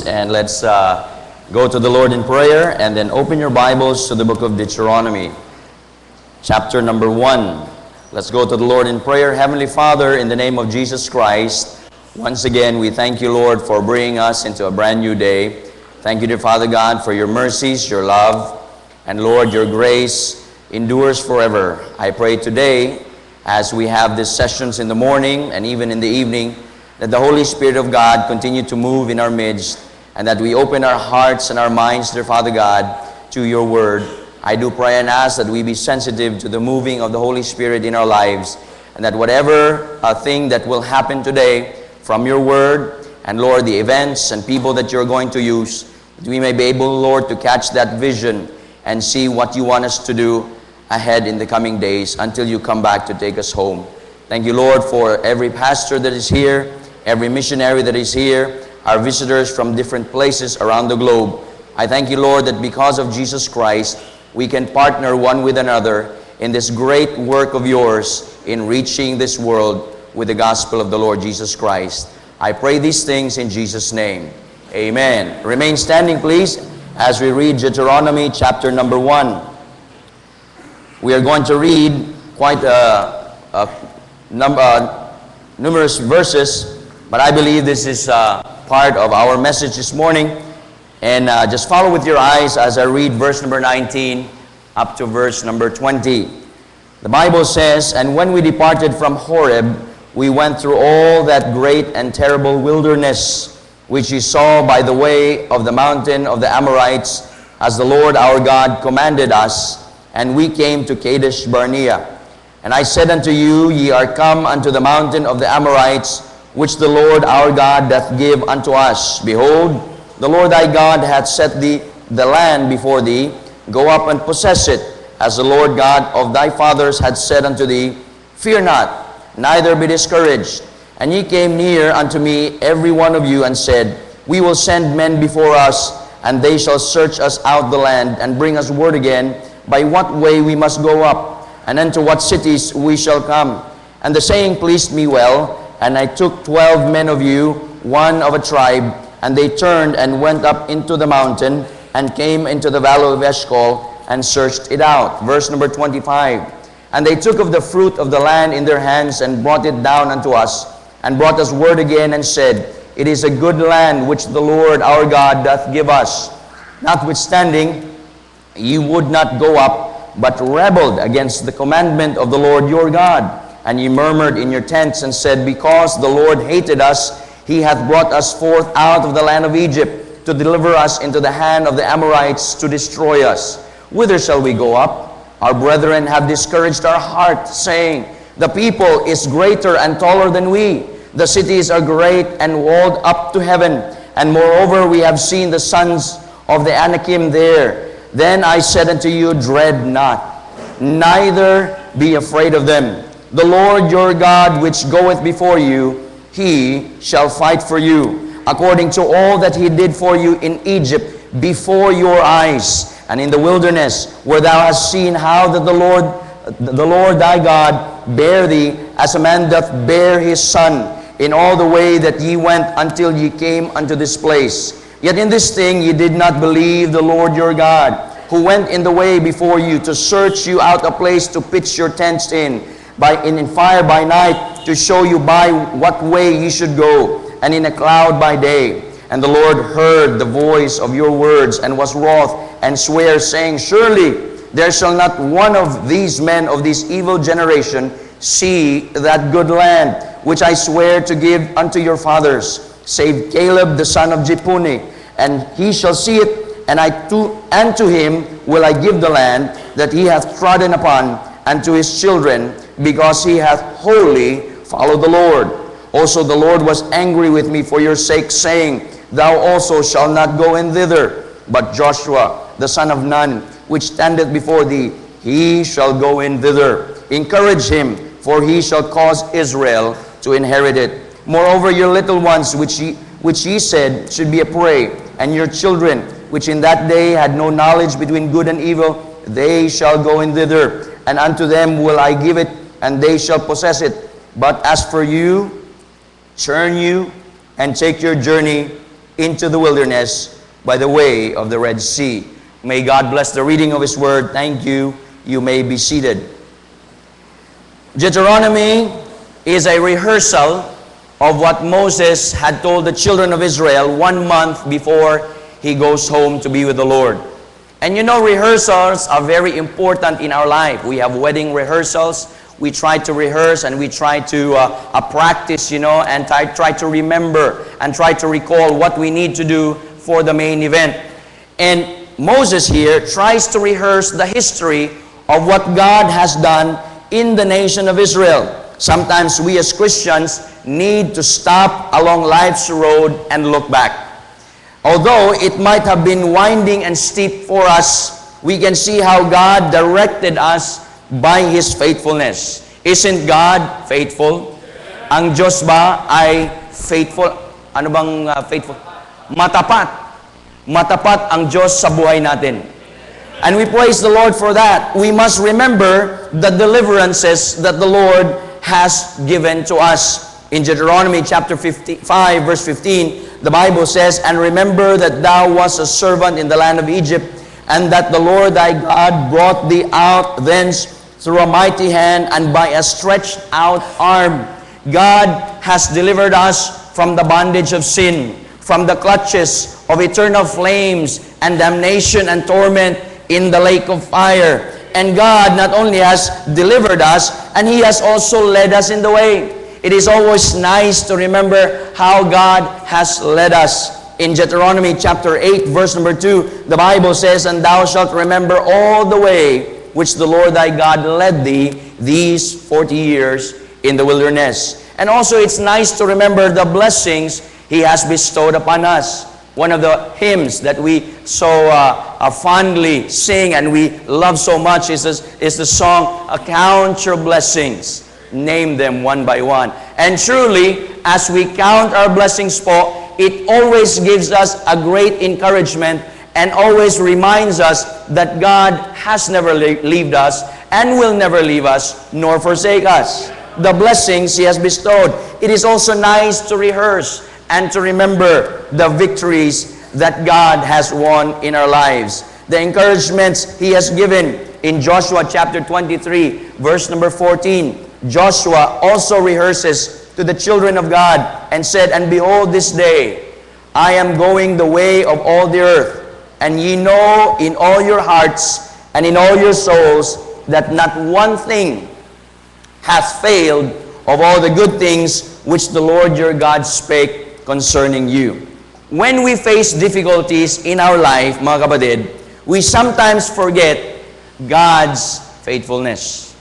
and let's go to the Lord in prayer, and then open your Bibles to the book of Deuteronomy, chapter number 1. Let's go to the Lord in prayer. Heavenly Father, in the name of Jesus Christ, once again, we thank you, Lord, for bringing us into a brand new day. Thank you, dear Father God, for your mercies, your love, and Lord, your grace endures forever. I pray today, as we have these sessions in the morning and even in the evening, that the Holy Spirit of God continue to move in our midst, and that we open our hearts and our minds, dear Father God, to your word. I do pray and ask that we be sensitive to the moving of the Holy Spirit in our lives, and that whatever thing that will happen today from your word, and Lord, the events and people that you're going to use, that we may be able, Lord, to catch that vision and see what you want us to do ahead in the coming days until you come back to take us home. Thank you, Lord, for every pastor that is here, every missionary that is here, our visitors from different places around the globe. I thank you, Lord, that because of Jesus Christ, we can partner one with another in this great work of yours in reaching this world with the gospel of the Lord Jesus Christ. I pray these things in Jesus' name. Amen. Remain standing, please, as we read Deuteronomy chapter number 1. We are going to read quite numerous verses, but I believe this is part of our message this morning. And just follow with your eyes as I read verse number 19 up to verse number 20. The Bible says, "And when we departed from Horeb, we went through all that great and terrible wilderness, which ye saw by the way of the mountain of the Amorites, as the Lord our God commanded us. And we came to Kadesh Barnea. And I said unto you, Ye are come unto the mountain of the Amorites, which the Lord our God doth give unto us. Behold, the Lord thy God hath set thee the land before thee. Go up and possess it, as the Lord God of thy fathers had said unto thee. Fear not, neither be discouraged. And ye came near unto me, every one of you, and said, We will send men before us, and they shall search us out the land, and bring us word again, by what way we must go up, and unto what cities we shall come. And the saying pleased me well, and I took 12 men of you, one of a tribe, and they turned and went up into the mountain, and came into the valley of Eshcol, and searched it out." Verse number 25. "And they took of the fruit of the land in their hands, and brought it down unto us, and brought us word again, and said, It is a good land which the Lord our God doth give us. Notwithstanding, ye would not go up, but rebelled against the commandment of the Lord your God. And ye murmured in your tents, and said, Because the Lord hated us, he hath brought us forth out of the land of Egypt, to deliver us into the hand of the Amorites, to destroy us. Whither shall we go up? Our brethren have discouraged our heart, saying, The people is greater and taller than we. The cities are great and walled up to heaven. And moreover, we have seen the sons of the Anakim there. Then I said unto you, Dread not, neither be afraid of them. The Lord your God, which goeth before you, he shall fight for you, according to all that he did for you in Egypt, before your eyes, and in the wilderness, where thou hast seen how that the Lord thy God bare thee, as a man doth bear his son, in all the way that ye went until ye came unto this place. Yet in this thing ye did not believe the Lord your God, who went in the way before you, to search you out a place to pitch your tents in fire by night, to show you by what way ye should go, and in a cloud by day. And the Lord heard the voice of your words, and was wroth, and sware, saying, Surely there shall not one of these men of this evil generation see that good land, which I swear to give unto your fathers, save Caleb the son of Jephunneh, and he shall see it, and to him will I give the land that he hath trodden upon, and to his children, because he hath wholly followed the Lord. Also the Lord was angry with me for your sake, saying, Thou also shalt not go in thither, but Joshua the son of Nun, which standeth before thee, he shall go in thither. Encourage him, for he shall cause Israel to inherit it. Moreover, your little ones, which ye said should be a prey, and your children, which in that day had no knowledge between good and evil, they shall go in thither, and unto them will I give it, and they shall possess it. But as for you, turn you, and take your journey into the wilderness by the way of the Red Sea. May God bless the reading of His Word. Thank you. You may be seated. Deuteronomy is a rehearsal of what Moses had told the children of Israel 1 month before he goes home to be with the Lord. And you know, rehearsals are very important in our life. We have wedding rehearsals. We try to rehearse and we try to practice, you know, and try to remember and try to recall what we need to do for the main event. And Moses here tries to rehearse the history of what God has done in the nation of Israel. Sometimes we as Christians need to stop along life's road and look back. Although it might have been winding and steep for us, we can see how God directed us by His faithfulness. Isn't God faithful? Ang Diyos ba ay faithful? Ano bang faithful? Matapat. Matapat ang Diyos sa buhay natin. And we praise the Lord for that. We must remember the deliverances that the Lord has given to us. In Deuteronomy chapter 5, verse 15, the Bible says, "And remember that thou wast a servant in the land of Egypt, and that the Lord thy God brought thee out thence through a mighty hand and by a stretched out arm." God has delivered us from the bondage of sin, from the clutches of eternal flames and damnation and torment in the lake of fire. And God not only has delivered us, and He has also led us in the way. It is always nice to remember how God has led us. In Deuteronomy chapter 8, verse number 2, the Bible says, "And thou shalt remember all the way which the Lord thy God led thee these 40 years in the wilderness." And also it's nice to remember the blessings He has bestowed upon us. One of the hymns that we so fondly sing and we love so much is the song, "Count Your Blessings, Name Them One by One." And truly, as we count our blessings po, it always gives us a great encouragement and always reminds us that God has never left us and will never leave us nor forsake us. The blessings He has bestowed. It is also nice to rehearse and to remember the victories that God has won in our lives. The encouragements He has given in Joshua chapter 23, verse number 14. Joshua also rehearses to the children of God and said, "And behold, this day I am going the way of all the earth, and ye know in all your hearts and in all your souls that not one thing hath failed of all the good things which the Lord your God spake concerning you." When we face difficulties in our life, mga kapatid, we sometimes forget God's faithfulness.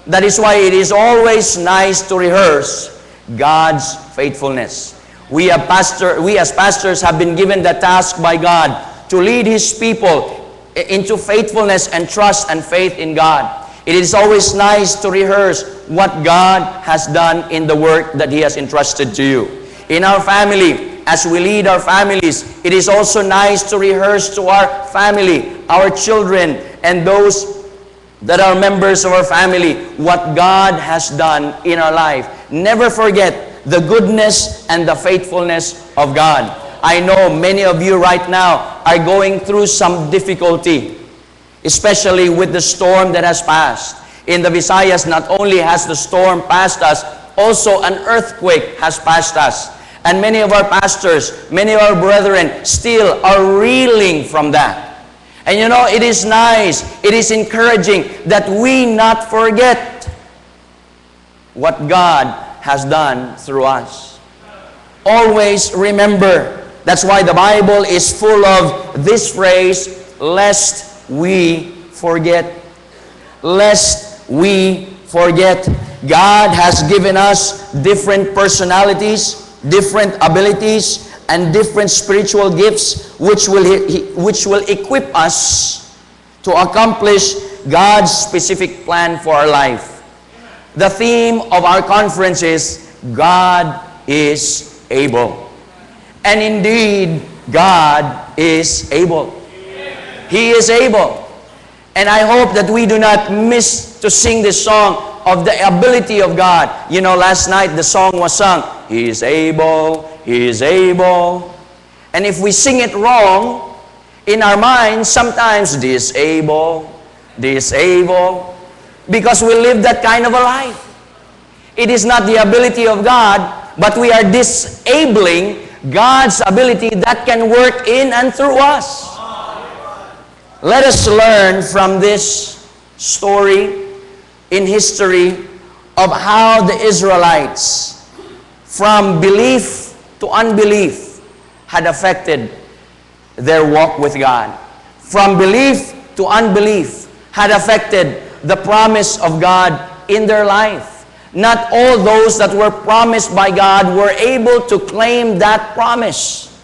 That is why it is always nice to rehearse God's faithfulness. We as pastors have been given the task by God to lead His people into faithfulness and trust and faith in God. It is always nice to rehearse what God has done in the work that He has entrusted to you. In our family, as we lead our families, it is also nice to rehearse to our family, our children, and those that are members of our family, what God has done in our life. Never forget the goodness and the faithfulness of God. I know many of you right now are going through some difficulty, especially with the storm that has passed. In the Visayas, not only has the storm passed us, also an earthquake has passed us. And many of our pastors, many of our brethren still are reeling from that. And you know, it is nice, it is encouraging that we not forget what God has done through us. Always remember. That's why the Bible is full of this phrase, "Lest we forget." Lest we forget. God has given us different personalities, different abilities, and different spiritual gifts which will equip us to accomplish God's specific plan for our life. The theme of our conference is God is able. And indeed, God is able. He is able. And I hope that we do not miss to sing this song of the ability of God. You know, last night the song was sung, "He is able, He is able." And if we sing it wrong, in our minds, sometimes disable, because we live that kind of a life. It is not the ability of God, but we are disabling God's ability that can work in and through us. Let us learn from this story in history of how the Israelites, from belief to unbelief, had affected their walk with God. From belief to unbelief had affected the promise of God in their life. Not all those that were promised by God were able to claim that promise.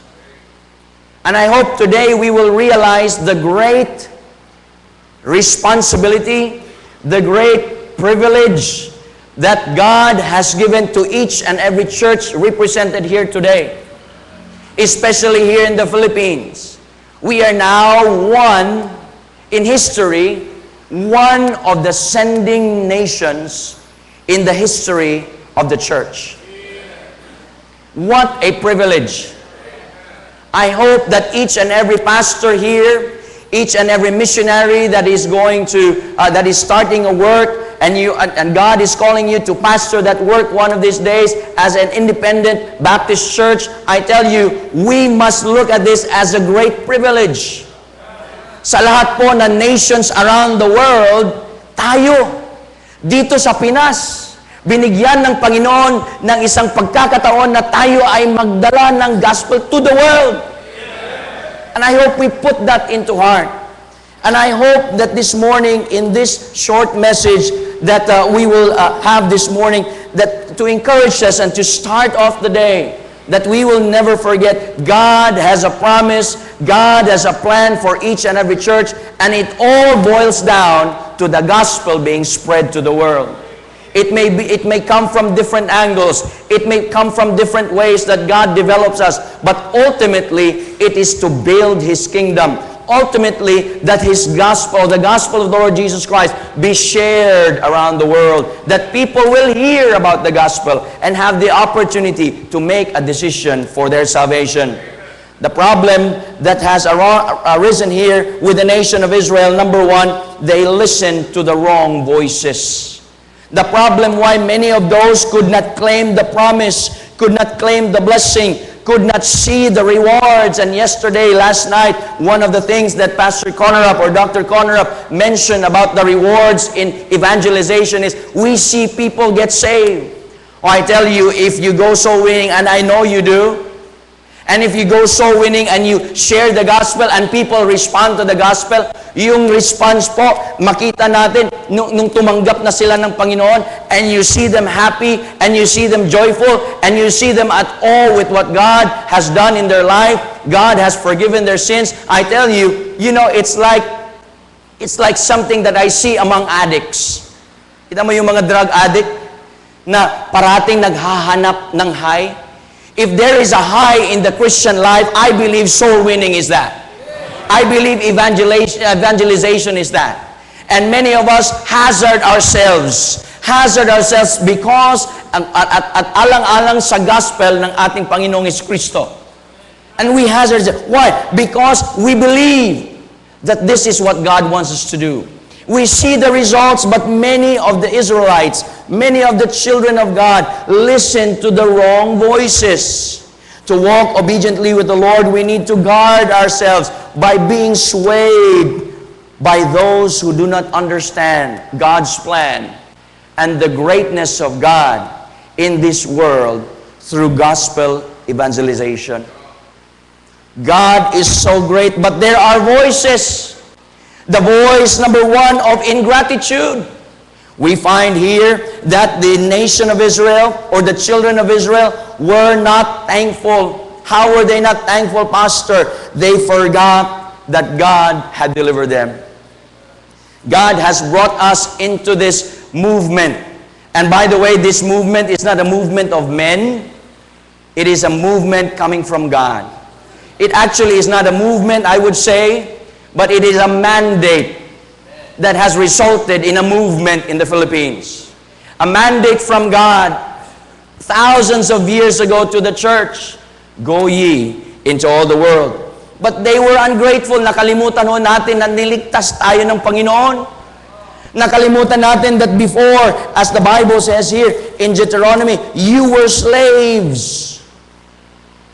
And I hope today we will realize the great responsibility, the great privilege that God has given to each and every church represented here today, especially here in the Philippines. We are now one in history, one of the sending nations in the history of the church. What a privilege. I hope that each and every pastor here, each and every missionary that is going to, that is starting a work, and God is calling you to pastor that work one of these days as an independent Baptist church, I tell you, we must look at this as a great privilege. Sa lahat po na nations around the world, tayo, dito sa Pinas, binigyan ng Panginoon ng isang pagkakataon na tayo ay magdala ng gospel to the world. And I hope we put that into heart. And I hope that this morning, in this short message that we will have this morning, that to encourage us and to start off the day, that we will never forget God has a promise, God has a plan for each and every church, and it all boils down to the gospel being spread to the world. It may come from different angles. It may come from different ways that God develops us. But ultimately, it is to build His kingdom. Ultimately, that His gospel, the gospel of the Lord Jesus Christ, be shared around the world. That people will hear about the gospel and have the opportunity to make a decision for their salvation. The problem that has arisen here with the nation of Israel, number one, they listened to the wrong voices. The problem why many of those could not claim the promise, could not claim the blessing, could not see the rewards. And last night, one of the things that Pastor Connerup or Dr. Connerup mentioned about the rewards in evangelization is we see people get saved. Oh, I tell you, if you go soul winning, and I know you do, and if you go soul winning and you share the gospel and people respond to the gospel, yung response po, makita natin nung tumanggap na sila ng Panginoon, and you see them happy, and you see them joyful, and you see them at all with what God has done in their life. God has forgiven their sins. I tell you, it's like something that I see among addicts. Kita mo yung mga drug addict na parating naghahanap ng high. If there is a high in the Christian life, I believe soul winning is that. I believe evangelization is that. And many of us hazard ourselves because at alang-alang sa gospel ng ating Panginoong Jesucristo. And we hazard. Why? Because we believe that this is what God wants us to do. We see the results, but many of the Israelites, many of the children of God, listen to the wrong voices. To walk obediently with the Lord, we need to guard ourselves by being swayed by those who do not understand God's plan and the greatness of God in this world through gospel evangelization. God is so great, but there are voices. The voice, number one, of ingratitude. We find here that the nation of Israel, or the children of Israel, were not thankful. How were they not thankful, Pastor? They forgot that God had delivered them. God has brought us into this movement. And by the way, this movement is not a movement of men. It is a movement coming from God. It actually is not a movement, I would say, but it is a mandate that has resulted in a movement in the Philippines. A mandate from God thousands of years ago to the church. Go ye into all the world. But they were ungrateful. Nakalimutan ho natin na niligtas tayo ng Panginoon. Nakalimutan natin that before, as the Bible says here in Deuteronomy, you were slaves.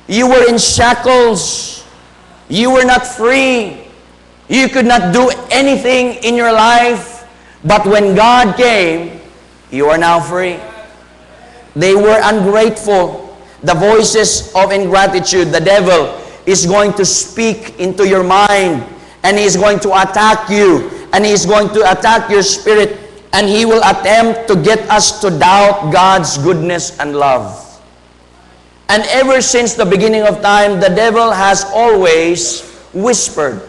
You were in shackles. You were not free. You could not do anything in your life. But when God came, you are now free. They were ungrateful. The voices of ingratitude, the devil is going to speak into your mind, and he is going to attack you, and he is going to attack your spirit, and he will attempt to get us to doubt God's goodness and love. And ever since the beginning of time, the devil has always whispered,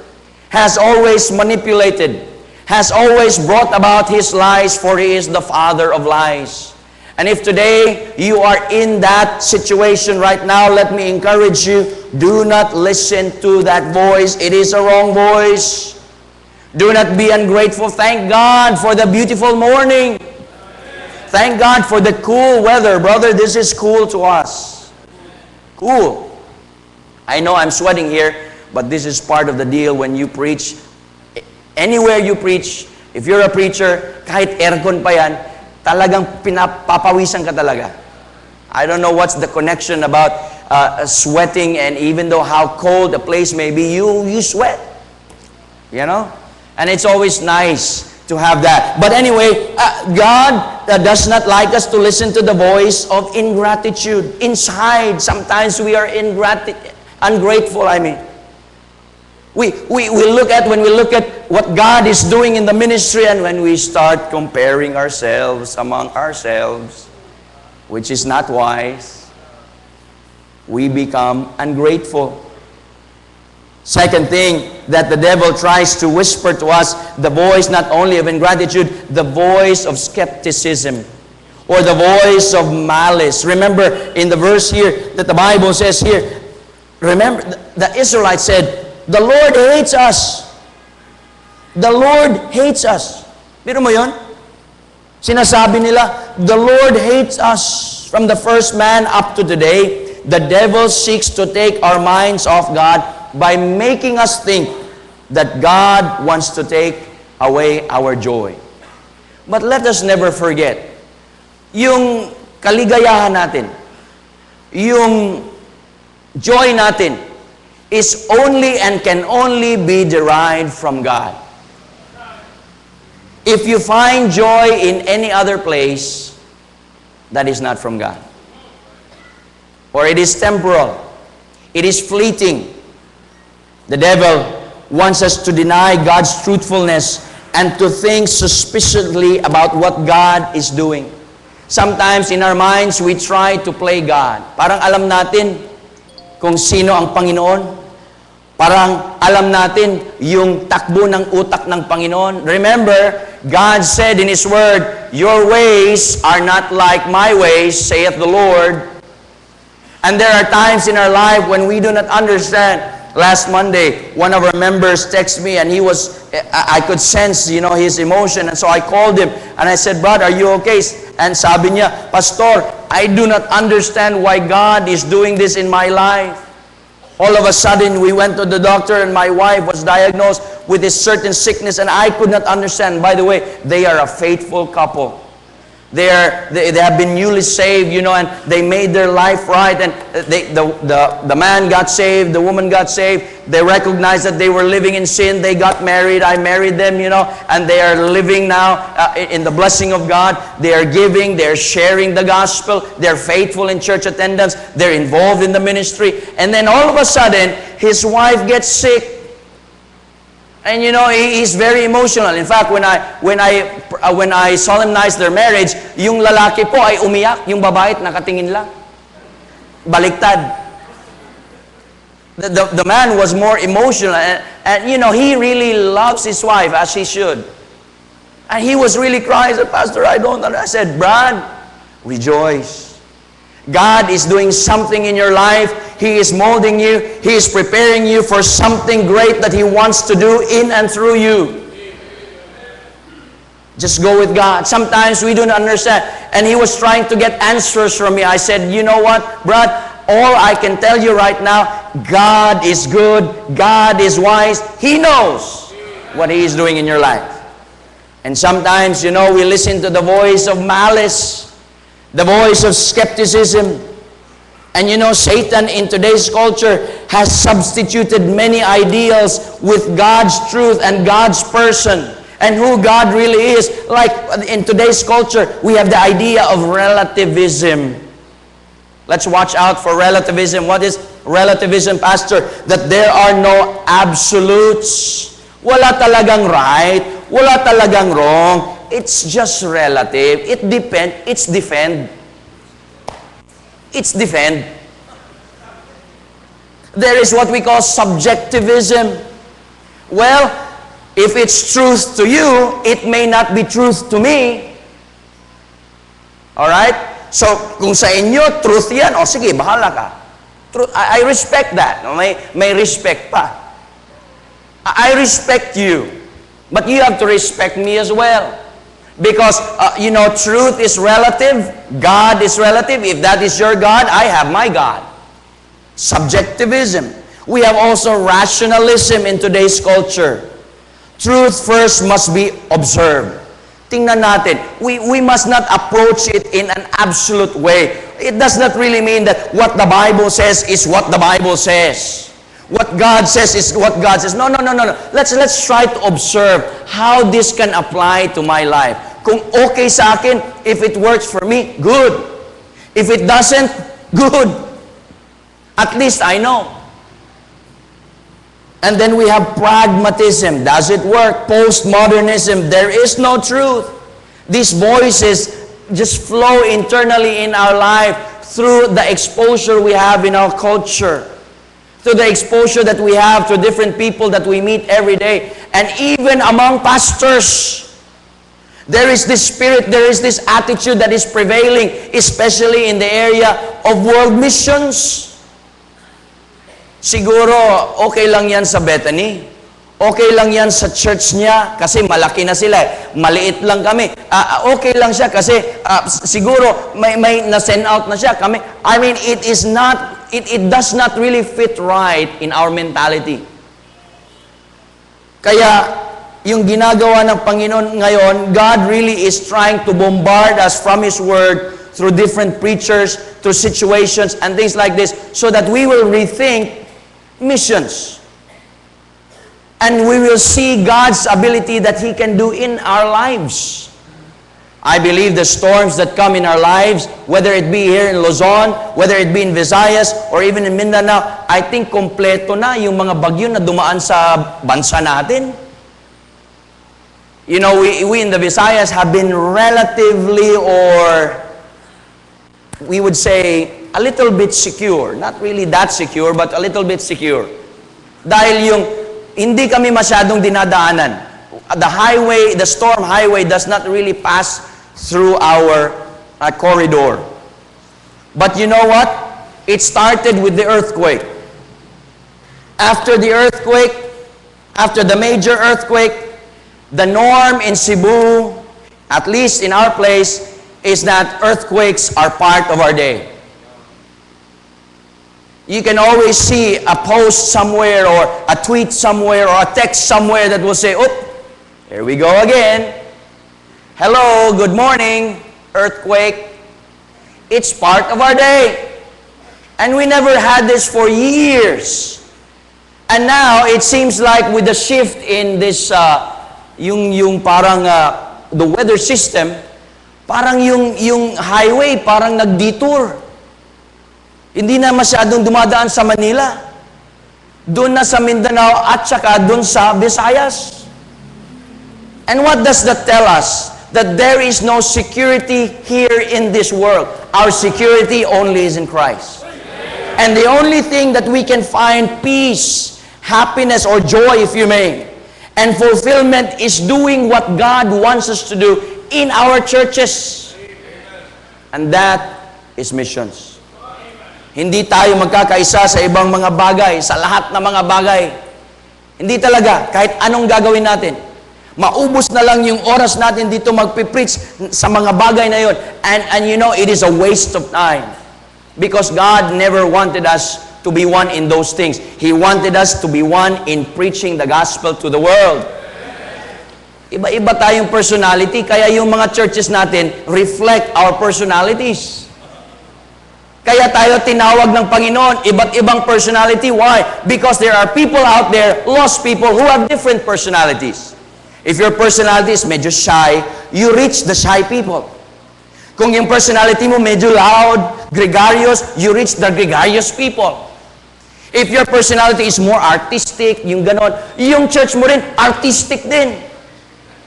has always manipulated, has always brought about his lies, for he is the father of lies. And if today you are in that situation right now, let me encourage you, do not listen to that voice. It is a wrong voice. Do not be ungrateful. Thank God for the beautiful morning. Thank God for the cool weather. Brother, this is cool to us. Cool. I know I'm sweating here, but this is part of the deal when you preach. Anywhere you preach, if you're a preacher, kahit aircon pa yan, talagang pinapapawisan ka talaga. I don't know what's the connection about sweating, and even though how cold a place may be, you sweat. You know? And it's always nice to have that. But anyway, God does not like us to listen to the voice of ingratitude. Inside, sometimes we are ungrateful, I mean. We look at, when we look at what God is doing in the ministry, and when we start comparing ourselves among ourselves, which is not wise, we become ungrateful. Second thing that the devil tries to whisper to us, the voice not only of ingratitude, the voice of skepticism, or the voice of malice. Remember in the verse here that the Bible says here, remember the Israelites said, the Lord hates us. The Lord hates us. Pero mo yun? Sinasabi nila, the Lord hates us. From the first man up to today, the devil seeks to take our minds off God by making us think that God wants to take away our joy. But let us never forget, yung kaligayahan natin, yung joy natin, is only and can only be derived from God. If you find joy in any other place, that is not from God. Or it is temporal. It is fleeting. The devil wants us to deny God's truthfulness and to think suspiciously about what God is doing. Sometimes in our minds, we try to play God. Parang alam natin kung sino ang Panginoon. Parang alam natin yung takbo ng utak ng Panginoon. Remember, God said in His Word, your ways are not like my ways, saith the Lord. And there are times in our life when we do not understand. Last Monday, one of our members texted me, and I could sense, his emotion. And so I called him, and I said, Brad, are you okay? And sabi niya, Pastor, I do not understand why God is doing this in my life. All of a sudden, we went to the doctor, and my wife was diagnosed with this certain sickness, and I could not understand. By the way, they are a faithful couple. They have been newly saved, and they made their life right, and the man got saved, the woman got saved. They recognized that they were living in sin. They got married. I married them, and they are living now in the blessing of God. They are giving. They are sharing the gospel. They are faithful in church attendance. They're involved in the ministry. And then all of a sudden, his wife gets sick. And he's very emotional. In fact, when I solemnized their marriage, yung lalaki po ay umiyak, yung babae nakatingin lang. Baliktad. The man was more emotional, and he really loves his wife as he should. And he was really crying. He said, Pastor, I don't understand. I said, Brad, rejoice. God is doing something in your life. He is molding you. He is preparing you for something great that He wants to do in and through you. Just go with God. Sometimes we don't understand. And he was trying to get answers from me. I said, you know what, Brad? all I can tell you right now, God is good, God is wise, He knows what He is doing in your life. And sometimes, you know, we listen to the voice of malice, the voice of skepticism. And you know, Satan in today's culture has substituted many ideals with God's truth and God's person and who God really is. Like in today's culture, we have the idea of relativism. Let's watch out for relativism. What is relativism, Pastor? That there are no absolutes. Wala talagang right, wala talagang wrong. It's just relative. It depends. It's defend. It's defend. There is what we call subjectivism. Well, if it's truth to you, it may not be truth to me. Alright? So, kung sa inyo, truth yan, o sige, bahala ka. Truth, I respect that. May respect pa. I respect you. But you have to respect me as well. Because, you know, truth is relative. God is relative. If that is your God, I have my God. Subjectivism. We have also rationalism in today's culture. Truth first must be observed. Tingnan natin. We must not approach it in an absolute way. It does not really mean that what the Bible says is what the Bible says. What God says is what God says. No. Let's try to observe how this can apply to my life. Kung okay sa akin, if it works for me, good. If it doesn't, good. At least I know. And then we have pragmatism. Does it work? Postmodernism. There is no truth. These voices just flow internally in our life through the exposure we have in our culture. Through the exposure that we have to different people that we meet every day. And even among pastors. There is this spirit, there is this attitude that is prevailing, especially in the area of world missions. Siguro, okay lang yan sa Bethany. Okay lang yan sa church niya kasi malaki na sila. Maliit lang kami. Okay lang siya kasi siguro may na-send out na siya. I mean, it does not really fit right in our mentality. Kaya, yung ginagawa ng Panginoon ngayon, God really is trying to bombard us from His Word through different preachers, through situations and things like this, so that we will rethink missions. And we will see God's ability that He can do in our lives. I believe the storms that come in our lives, whether it be here in Luzon, whether it be in Visayas, or even in Mindanao, I think kompleto na yung mga bagyo na dumaan sa bansa natin. You know, we in the Visayas have been relatively, or we would say, a little bit secure. Not really that secure, but a little bit secure. Dahil yung hindi kami masyadong dinadaanan. The highway, the storm highway does not really pass through our corridor. But you know what? It started with the earthquake. After the earthquake, after the major earthquake, the norm in Cebu, at least in our place, is that earthquakes are part of our day. You can always see a post somewhere or a tweet somewhere or a text somewhere that will say, "Oop, here we go again. Hello, good morning, earthquake." It's part of our day. And we never had this for years. And now, it seems like with the shift in this yung parang the weather system, parang yung highway parang nag-detour. Hindi na masyadong dumadaan sa Manila. Doon na sa Mindanao at saka doon sa Visayas. And what does that tell us? That there is no security here in this world. Our security only is in Christ. And the only thing that we can find peace, happiness, or joy, if you may, and fulfillment is doing what God wants us to do in our churches. And that is missions. Hindi tayo magkakaisa sa ibang mga bagay, sa lahat ng mga bagay. Hindi talaga, kahit anong gagawin natin. Maubos na lang yung oras natin dito magpipreach sa mga bagay na yon. And you know, it is a waste of time. Because God never wanted us to be one in those things. He wanted us to be one in preaching the gospel to the world. Iba-iba tayong personality, kaya yung mga churches natin reflect our personalities. Kaya tayo tinawag ng Panginoon, iba't ibang personality. Why? Because there are people out there, lost people, who have different personalities. If your personality is medyo shy, you reach the shy people. Kung yung personality mo medyo loud, gregarious, you reach the gregarious people. If your personality is more artistic, yung ganon, yung church mo rin, artistic din.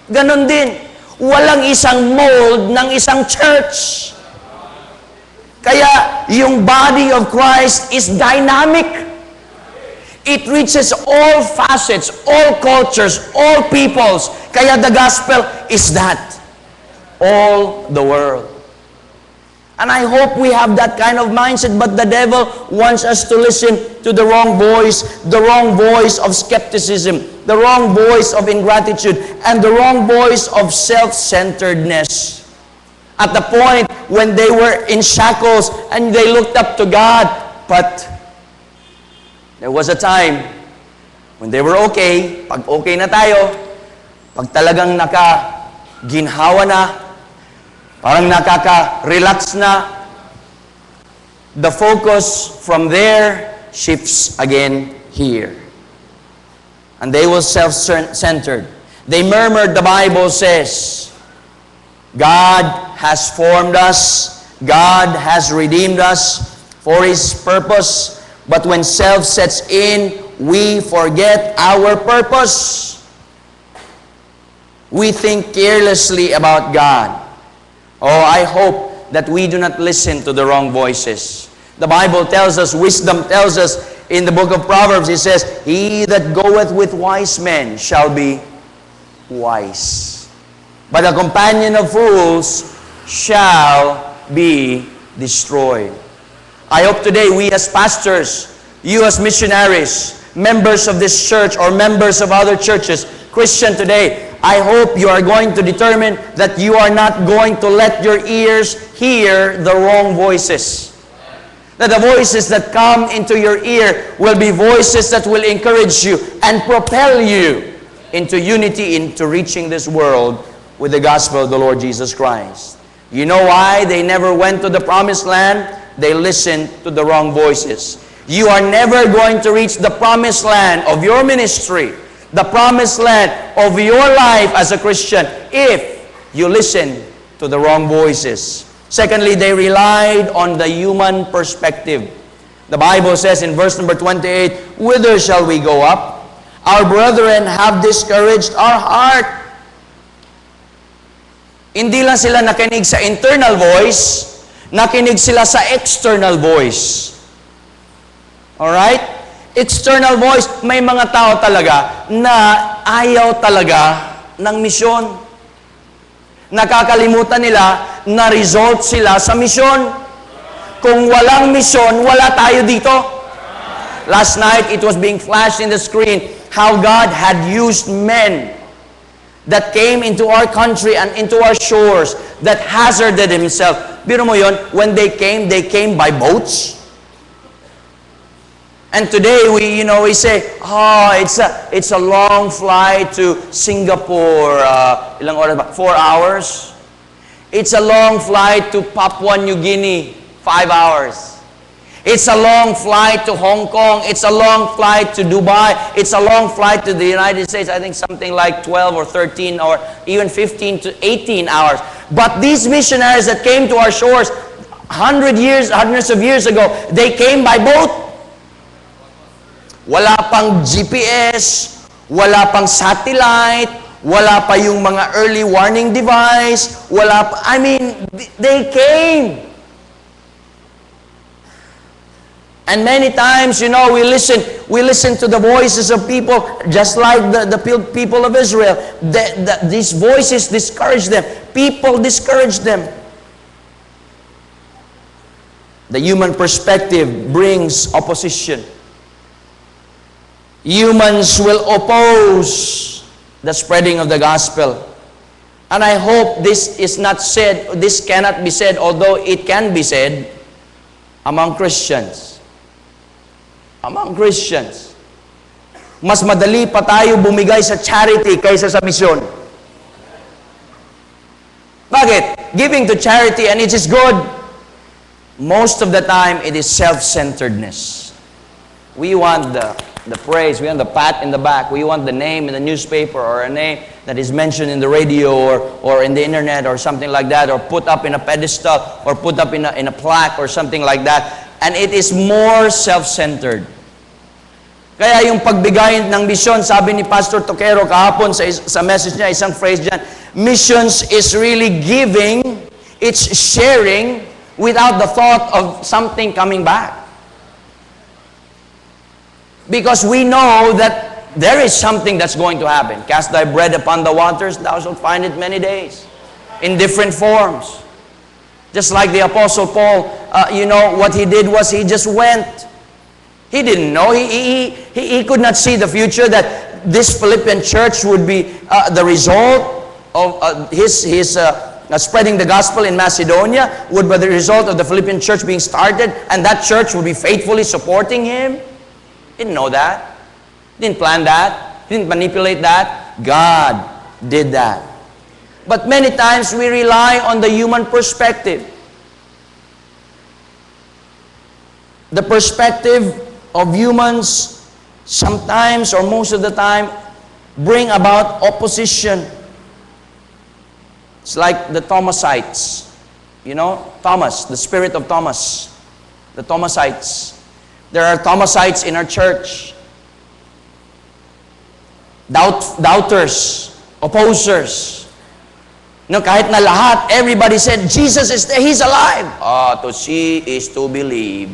Ganon din. Walang isang mold ng isang church. Kaya, yung body of Christ is dynamic. It reaches all facets, all cultures, all peoples. Kaya the gospel is that. All the world. And I hope we have that kind of mindset, but the devil wants us to listen to the wrong voice of skepticism, the wrong voice of ingratitude, and the wrong voice of self-centeredness. At the point when they were in shackles and they looked up to God, but there was a time when they were okay, pag okay na tayo, pag talagang nakaginhawa na, parang nakaka-relax na, the focus from there shifts again here. And they were self-centered. They murmured, the Bible says, God has formed us, God has redeemed us for His purpose, but when self sets in, we forget our purpose. We think carelessly about God. Oh, I hope that we do not listen to the wrong voices. The Bible tells us, wisdom tells us in the book of Proverbs, it says, he that goeth with wise men shall be wise. But a companion of fools shall be destroyed. I hope today we as pastors, you as missionaries, members of this church or members of other churches, Christian today, I hope you are going to determine that you are not going to let your ears hear the wrong voices. That the voices that come into your ear will be voices that will encourage you and propel you into unity, into reaching this world with the gospel of the Lord Jesus Christ. You know why they never went to the promised land? They listened to the wrong voices. You are never going to reach the promised land of your ministry, the promised land of your life as a Christian, if you listen to the wrong voices. Secondly, they relied on the human perspective. The Bible says in verse number 28, whither shall we go up? Our brethren have discouraged our heart. Hindi lang sila nakinig sa internal voice, nakinig sila sa external voice. Alright? External voice, may mga tao talaga na ayaw talaga ng misyon. Nakakalimutan nila na result sila sa misyon. Kung walang misyon, wala tayo dito. Last night, it was being flashed in the screen how God had used men that came into our country and into our shores that hazarded himself. Biro mo yun, when they came by boats. And today we say, it's a long flight to Singapore. Ilang oras ba? 4 hours. It's a long flight to Papua New Guinea. 5 hours. It's a long flight to Hong Kong. It's a long flight to Dubai. It's a long flight to the United States. I think something like 12 or 13 or even 15 to 18 hours. But these missionaries that came to our shores hundreds of years ago, they came by boat. Wala pang GPS, wala pang satellite, wala pa yung mga early warning device, they came. And many times, we listen to the voices of people, just like the people of Israel. These voices discourage them. People discourage them. The human perspective brings opposition. Humans will oppose the spreading of the gospel. And I hope this cannot be said, although it can be said, among Christians. Among Christians. Mas madali pa tayo bumigay sa charity kaysa sa misyon. Bakit? Giving to charity, and it is good. Most of the time, it is self-centeredness. We want the praise, we want the pat in the back, we want the name in the newspaper, or a name that is mentioned in the radio or in the internet or something like that, or put up in a pedestal or put up in a plaque or something like that. And it is more self-centered. Kaya yung pagbigay ng misyon, sabi ni Pastor Toquero kahapon sa message niya, isang phrase dyan, missions is really giving, it's sharing without the thought of something coming back. Because we know that there is something that's going to happen. Cast thy bread upon the waters, thou shalt find it many days. In different forms. Just like the Apostle Paul, what he did was he just went. He didn't know. He could not see the future that this Philippian church would be the result of his spreading the gospel in Macedonia, would be the result of the Philippian church being started, and that church would be faithfully supporting him. Didn't know that. Didn't plan that. Didn't manipulate that. God did that. But many times we rely on the human perspective. The perspective of humans sometimes or most of the time bring about opposition. It's like the Thomasites. You know, Thomas, the spirit of Thomas. The Thomasites. There are Thomasites in our church. Doubters, opposers. No, kahit na lahat, everybody said, Jesus is there, He's alive. To see is to believe.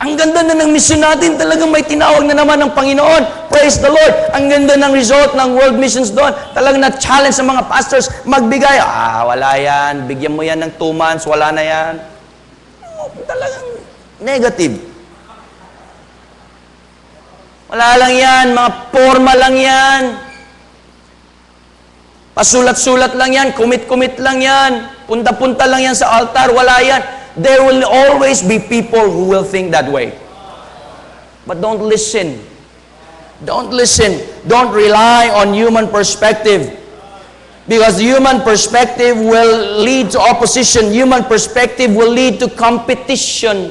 Ang ganda na ng mission natin, talagang may tinawag na naman ng Panginoon. Praise the Lord. Ang ganda ng result ng World Missions doon. Talagang na-challenge sa mga pastors magbigay. Wala yan. Bigyan mo yan ng 2 months, wala na yan. Talagang negative. Wala lang yan. Mga forma lang yan. Pasulat-sulat lang yan. Commit lang yan. Punta-punta lang yan sa altar. Wala yan. There will always be people who will think that way. But don't listen. Don't listen. Don't rely on human perspective. Because human perspective will lead to opposition. Human perspective will lead to competition.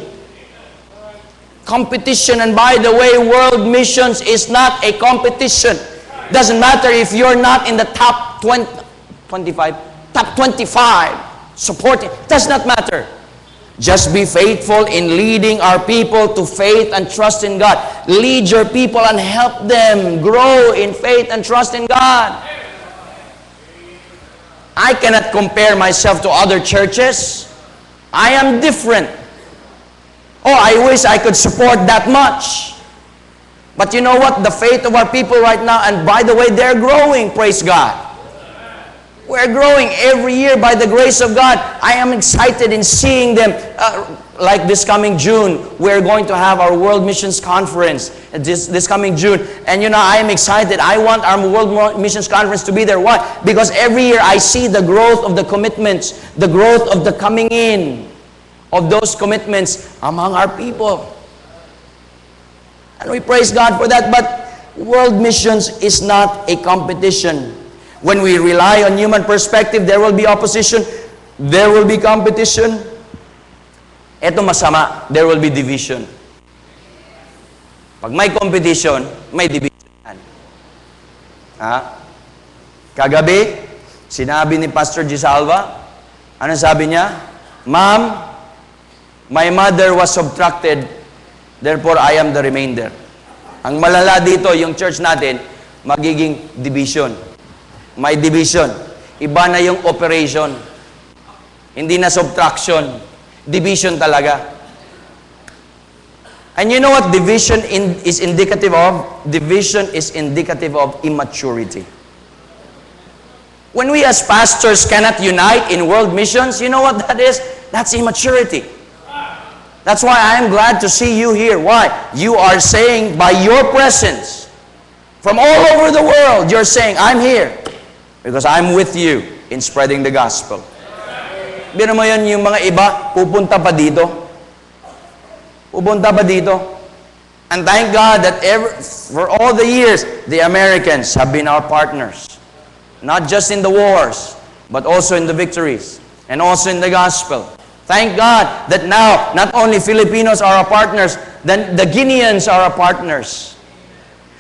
Competition. And by the way, world missions is not a competition. Doesn't matter if you're not in the top 25 supporting. Does not matter. Just be faithful in leading our people to faith and trust in God. Lead your people and help them grow in faith and trust in God. I cannot compare myself to other churches. I am different. I wish I could support that much. But you know what? The faith of our people right now, and by the way, they're growing, praise God. We're growing every year by the grace of God. I am excited in seeing them. Like this coming June, we're going to have our World Missions Conference this coming June. And I am excited. I want our World Missions Conference to be there. Why? Because every year I see the growth of the commitments, the growth of the coming in of those commitments among our people. And we praise God for that. But world missions is not a competition. When we rely on human perspective, there will be opposition, there will be competition. Ito masama, there will be division. Pag may competition, may division. Kagabi, sinabi ni Pastor Gisalva, ano sabi niya? Ma'am, my mother was subtracted, therefore I am the remainder. Ang malala dito, yung church natin, magiging division. May division. Iba na yung operation. Hindi na subtraction. Division talaga. And you know what division is indicative of? Division is indicative of immaturity. When we as pastors cannot unite in world missions, you know what that is? That's immaturity. That's why I am glad to see you here. Why? You are saying by your presence, from all over the world, you're saying, I'm here. Because I'm with you in spreading the gospel. biro mo yun, yung mga iba, pupunta pa dito. Pupunta pa dito. And thank God that for all the years, the Americans have been our partners. Not just in the wars, but also in the victories, and also in the gospel. Thank God that now, not only Filipinos are our partners, then the Guineans are our partners.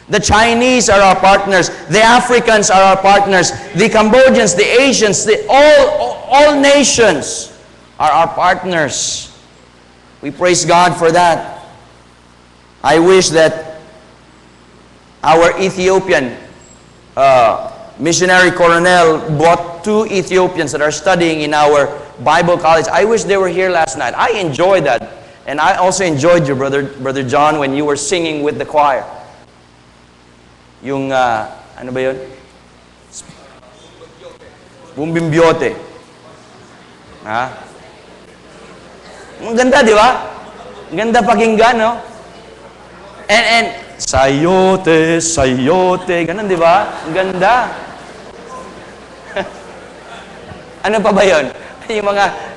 The Chinese are our partners. The Africans are our partners. The Cambodians, the Asians, all nations are our partners. We praise God for that. I wish that our Ethiopian missionary colonel brought 2 Ethiopians that are studying in our Bible college. I wish they were here last night. I enjoyed that. And I also enjoyed you, Brother John, when you were singing with the choir. Yung, ano ba yun? Bumbimbyote. Ha? Ang ganda, di ba? Ang ganda pakinggan, no? And sayote, sayote, ganun, di ba? Ang ganda. Ano pa ba yun?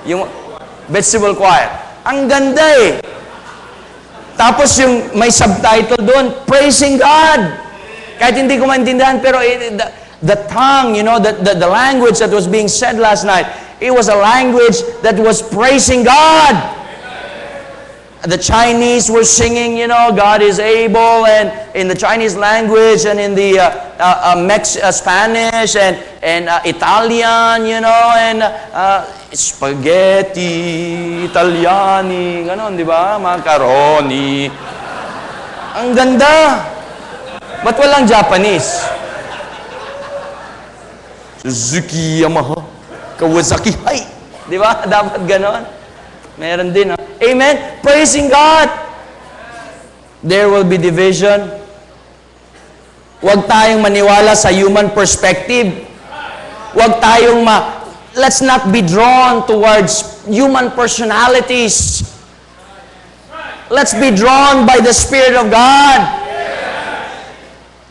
Yung vegetable choir. Ang ganda eh. Tapos yung may subtitle doon, praising God. Kahit hindi ko maintindihan, pero the tongue, you know, the language that was being said last night, it was a language that was praising God. The Chinese were singing, you know, God is able, and in the Chinese language, and in the Spanish, and Italian, you know, and spaghetti, Italiani, ganon, di ba? Macaroni. Ang ganda. Ba't walang Japanese? Suzuki, Yamaha, Kawasaki, hay. Di ba? Dapat ganon. Meron din, no? Amen? Praising God. There will be division. Huwag tayong maniwala sa human perspective. Huwag tayong let's not be drawn towards human personalities. Let's be drawn by the Spirit of God.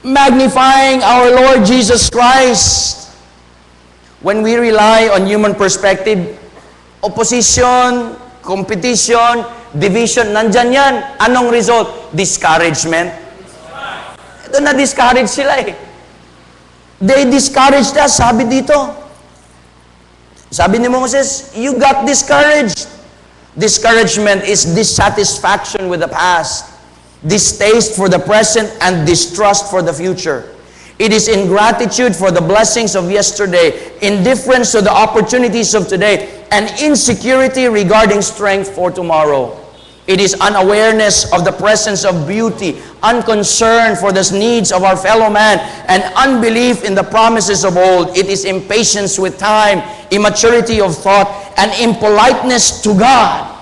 Magnifying our Lord Jesus Christ. When we rely on human perspective, opposition, competition, division, nandyan yan. Anong result? Discouragement. Ito na-discourage sila eh. They discouraged us, sabi dito. Sabi ni Moses, you got discouraged. Discouragement is dissatisfaction with the past, distaste for the present, and distrust for the future. It is ingratitude for the blessings of yesterday, indifference to the opportunities of today, and insecurity regarding strength for tomorrow. It is unawareness of the presence of beauty, unconcern for the needs of our fellow man, and unbelief in the promises of old. It is impatience with time, immaturity of thought, and impoliteness to God.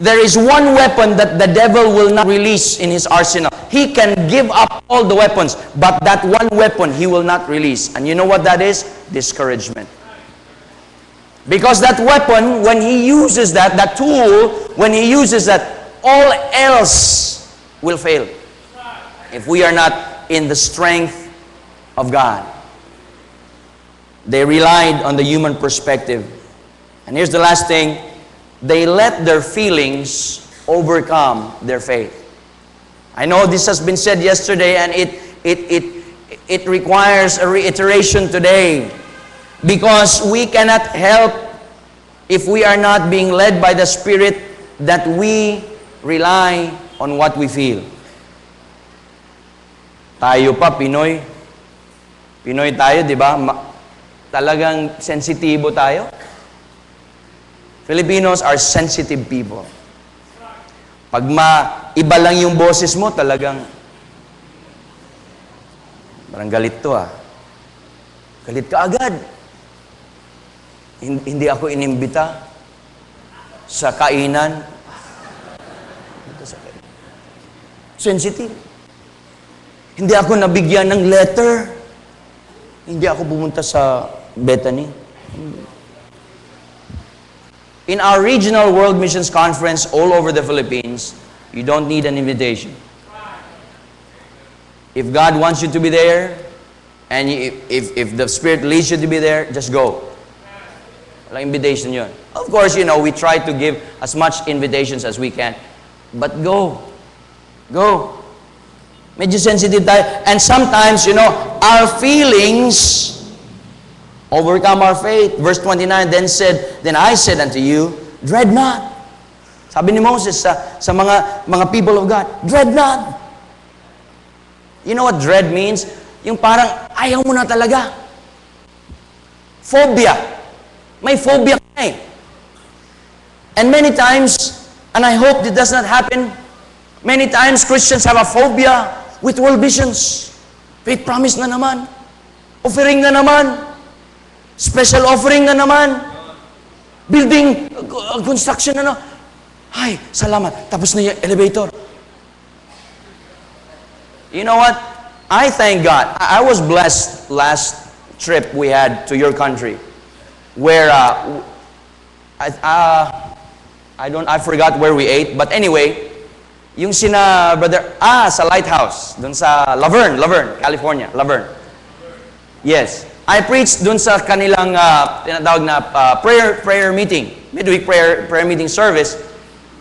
There is one weapon that the devil will not release in his arsenal. He can give up all the weapons, but that one weapon he will not release. And you know what that is? Discouragement. Because that weapon, when he uses that tool, when he uses that, all else will fail. If we are not in the strength of God. They relied on the human perspective. And here's the last thing. They let their feelings overcome their faith. I know this has been said yesterday, and it requires a reiteration today. Because we cannot help, if we are not being led by the Spirit, that we rely on what we feel. Tayo pa, Pinoy. Pinoy tayo, di ba? Talagang sensitibo tayo. Filipinos are sensitive people. Pag iba lang yung boses mo, talagang parang galit to ah. Galit ka agad. Hindi ako inimbita sa kainan. Sensitive. Hindi ako nabigyan ng letter. Hindi ako pumunta sa Bethany. In our regional World Missions Conference all over the Philippines, you don't need an invitation. If God wants you to be there, and if the Spirit leads you to be there, just go. Walang invitation yun. Of course, we try to give as much invitations as we can. But go. Go. Medyo sensitive tayo. And sometimes, our feelings overcome our faith. Verse 29, Then I said unto you, dread not. Sabi ni Moses sa mga people of God, dread not. You know what dread means? Yung parang ayaw mo na talaga. Phobia. May phobia ka eh. And many times, and I hope it does not happen, many times Christians have a phobia with world visions. Faith promise na naman. Offering na naman. Special offering na naman. Building, construction na naman. Ay, salamat. Tapos na yung elevator. You know what? I thank God. I was blessed last trip we had to your country, where I forgot where we ate, but anyway, yung sina brother sa Lighthouse, dun sa Laverne, California, Laverne. Yes, I preached dun sa kanilang tinatawag na prayer meeting, midweek prayer meeting service.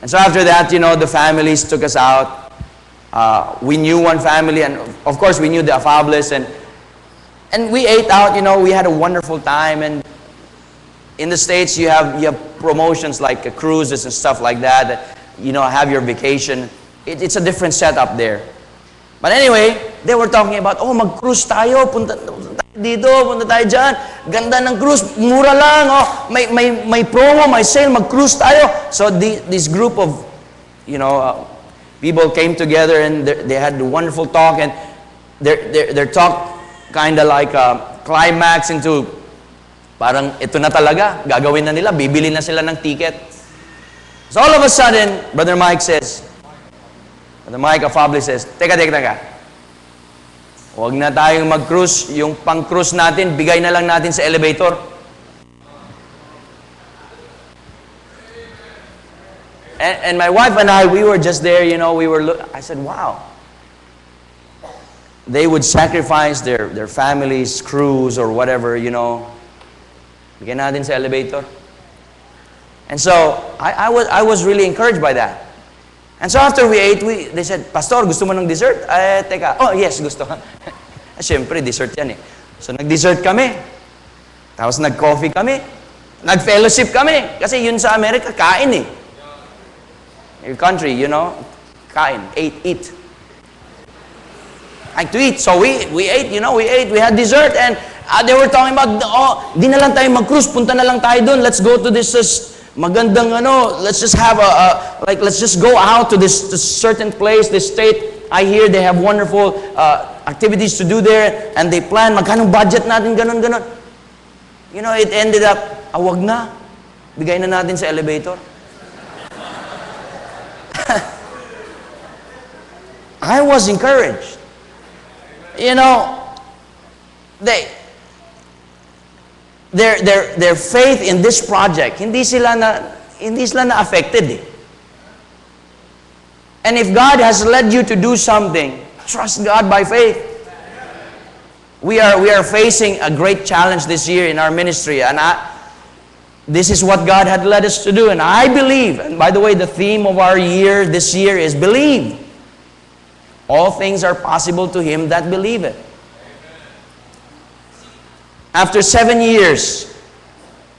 And so after that, the families took us out. We knew one family, and of course we knew the Afables, and we ate out. We had a wonderful time. And in the States, you have promotions like cruises and stuff like that. Have your vacation. It's a different setup there. But anyway, they were talking about, mag-cruise tayo, punta tayo dito, punta tayo dyan. Ganda ng cruise, mura lang. May promo, may sale, mag-cruise tayo. So this group of, people came together, and they had a wonderful talk, and their talk kind of like climax into parang ito na talaga, gagawin na nila, bibili na sila ng ticket. So all of a sudden, Brother Mike Afable says, Teka. Huwag na tayong mag-cruise. Yung pang-cruise natin, bigay na lang natin sa elevator. And my wife and I, we were just there, I said, wow. They would sacrifice their families, crews, or whatever, Bigyan natin sa elevator. And so, I was really encouraged by that. And so after we ate, they said, Pastor, gusto mo ng dessert? Teka. Oh, yes, gusto. Siyempre, dessert yan eh. So, nag-dessert kami. Tapos nag-coffee kami. Nag-fellowship kami. Kasi yun sa Amerika, kain eh. Your country, kain. Eat. Like to eat. So we ate, we had dessert, and they were talking about, di na lang tayo mag-cruise, punta na lang tayo doon. Let's go to this magandang let's just have let's just go out to this certain place, this state. I hear they have wonderful activities to do there, and they plan, magkano budget natin, ganon. It ended up, wag na. Bigay na natin sa elevator. I was encouraged. Their faith in this project, hindi sila na affected eh. And if God has led you to do something, trust God by faith. We are facing a great challenge this year in our ministry, and this is what God had led us to do, and I believe, and by the way, the theme of our year this year is believe. All things are possible to him that believeth. After 7 years,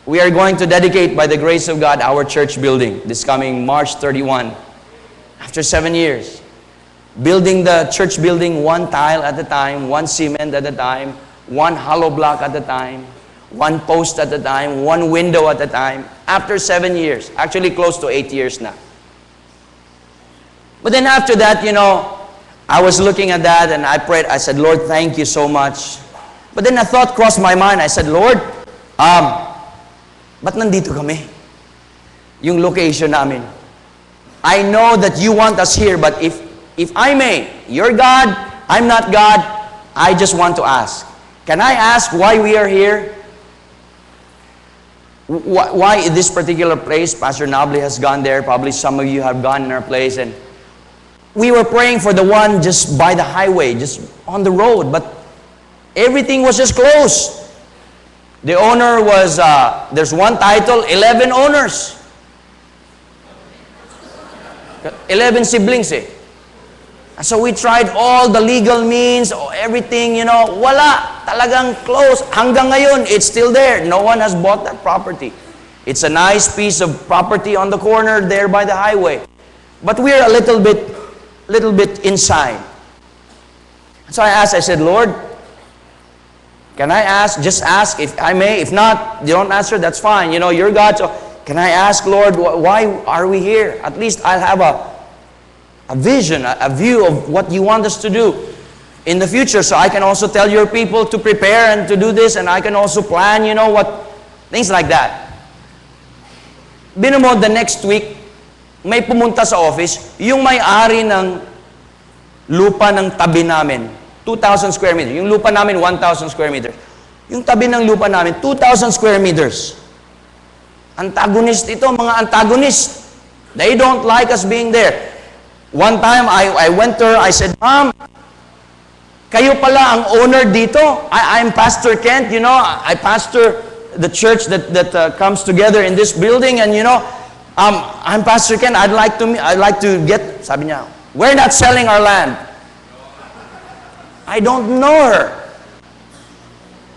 we are going to dedicate, by the grace of God, our church building this coming March 31. After 7 years, building the church building one tile at a time, one cement at a time, one hollow block at a time, one post at a time, one window at a time. After 7 years, actually close to 8 years now. But then after that, I was looking at that, and I prayed. I said, Lord, thank you so much. But then a thought crossed my mind. I said, Lord, ba't nandito kami? Yung location namin. I know that you want us here, but if I may, you're God, I'm not God, I just want to ask. Can I ask why we are here? Why this particular place? Pastor Nabli has gone there. Probably some of you have gone in our place. And we were praying for the one just by the highway, just on the road. But everything was just closed. The owner was, there's one title, 11 owners. 11 siblings eh. So we tried all the legal means, everything, you know, wala. Talagang close. Hanggang ngayon, it's still there. No one has bought that property. It's a nice piece of property on the corner there by the highway. But we're a little bit inside. So I asked, I said, Lord, can I ask, just ask if I may. If not, you don't answer, that's fine. You know, you're God. So can I ask, Lord, why are we here? At least I'll have a vision, a view of what you want us to do in the future. So I can also tell your people to prepare and to do this, and I can also plan, you know, what, things like that. Binumo, the next week, may pumunta sa office, yung may-ari ng lupa ng tabi namin, 2,000 square meters. Yung lupa namin, 1,000 square meters. Yung tabi ng lupa namin, 2,000 square meters. Antagonist ito, mga antagonist. They don't like us being there. One time, I went to her, I said, Ma'am, kayo pala ang owner dito. I'm Pastor Kent, you know, I pastor the church that comes together in this building, and you know, I'm Pastor Kent, I'd like to get, sabi niya, we're not selling our land. I don't know her.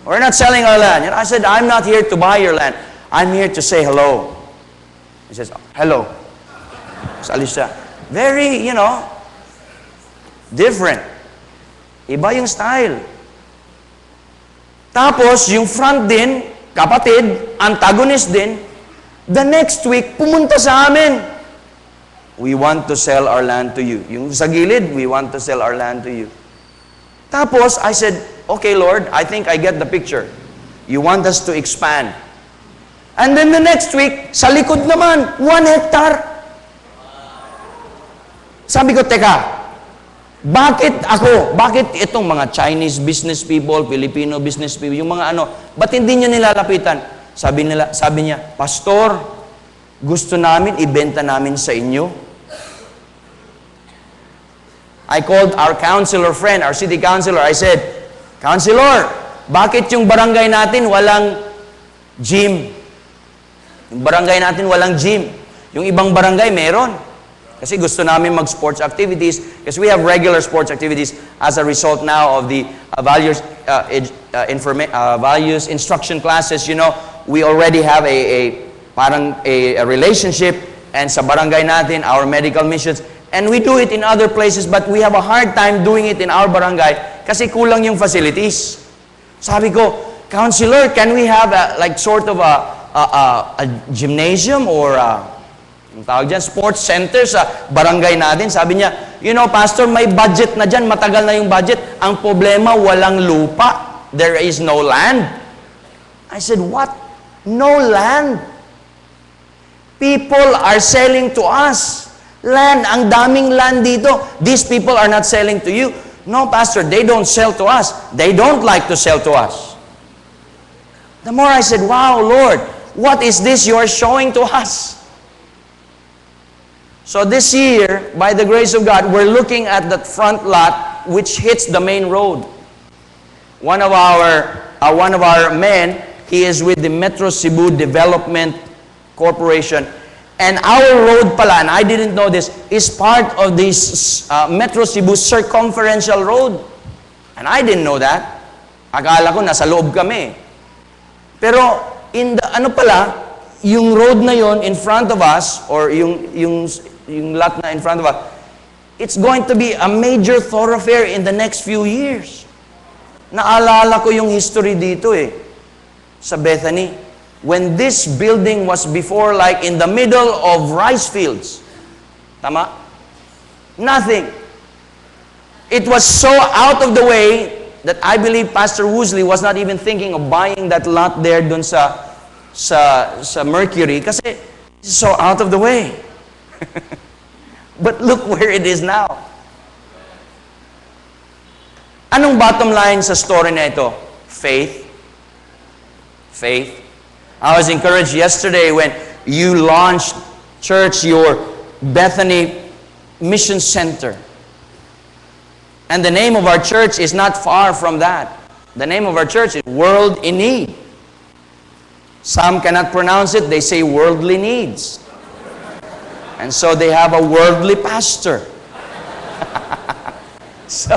We're not selling our land. And I said, I'm not here to buy your land. I'm here to say hello. He says, hello. So alis siya. Very, you know, different. Iba yung style. Tapos, yung front din, kapatid, antagonist din, the next week, pumunta sa amin. We want to sell our land to you. Yung sa gilid, we want to sell our land to you. Tapos, I said, okay, Lord, I think I get the picture. You want us to expand. And then the next week, sa likod naman, 1 hectare. Sabi ko, teka, bakit ako? Bakit itong mga Chinese business people, Filipino business people, yung mga ano, ba't hindi nyo nilalapitan? Sabi niya, Pastor, gusto namin, ibenta namin sa inyo. I called our counselor friend, our city councilor. I said, Counselor, bakit yung barangay natin walang gym? Yung barangay natin walang gym. Yung ibang barangay meron. Kasi gusto namin mag-sports activities because we have regular sports activities as a result now of the values instruction classes. You know, we already have a relationship, and sa barangay natin, our medical missions, and we do it in other places, but we have a hard time doing it in our barangay kasi kulang yung facilities. Sabi ko, Counselor, can we have like sort of a gymnasium or ang tawag dyan, sports center sa barangay natin? Sabi niya, you know, Pastor, may budget na dyan. Matagal na yung budget. Ang problema, walang lupa. There is no land. I said, what? No land? People are selling to us. Land, ang daming land dito. These people are not selling to you. No, Pastor, they don't sell to us. They don't like to sell to us. The more I said, wow, Lord, what is this you are showing to us? So this year, by the grace of God, we're looking at that front lot which hits the main road. One of our men, he is with the Metro Cebu Development Corporation, and our road pala, and I didn't know this, is part of this Metro Cebu Circumferential Road. And I didn't know that. Akala ko nasa loob kami. Pero in the yung road na yon in front of us, or yung lot na in front of us, it's going to be a major thoroughfare in the next few years. Naalala ko yung history dito sa Bethany. When this building was before like in the middle of rice fields. Tama? Nothing. It was so out of the way that I believe Pastor Woosley was not even thinking of buying that lot there dun sa Mercury kasi it's so out of the way. But look where it is now. Anong bottom line sa story na ito? Faith. Faith. I was encouraged yesterday when you launched, church, your Bethany Mission Center. And the name of our church is not far from that. The name of our church is World in Need. Some cannot pronounce it. They say worldly needs. And so they have a worldly pastor. So,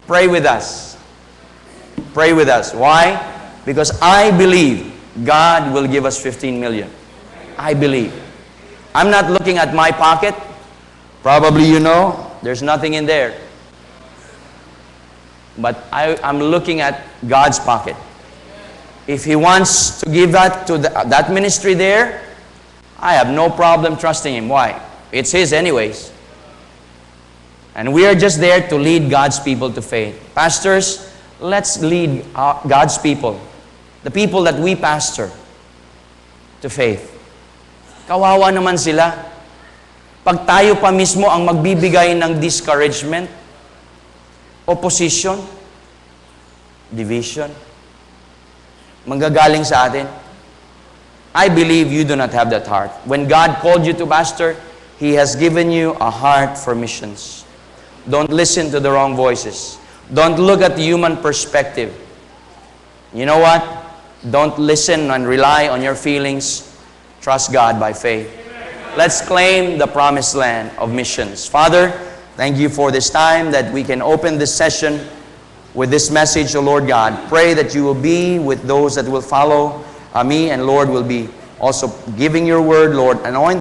pray with us. Pray with us. Why? Because I believe God will give us 15 million. I believe. I'm not looking at my pocket. Probably you know, there's nothing in there. But I'm looking at God's pocket. If He wants to give that to that ministry there, I have no problem trusting Him. Why? It's His anyways. And we are just there to lead God's people to faith. Pastors, let's lead God's people, the people that we pastor, to faith. Kawawa naman sila. Pag tayo pa mismo ang magbibigay ng discouragement, opposition, division, manggagaling sa atin. I believe you do not have that heart. When God called you to pastor, He has given you a heart for missions. Don't listen to the wrong voices. Don't look at the human perspective. You know what? Don't listen and rely on your feelings. Trust God by faith. Let's claim the promised land of missions. Father, thank you for this time that we can open this session with this message, O Lord God. Pray that you will be with those that will follow me, and Lord will be also giving your word, Lord. Anoint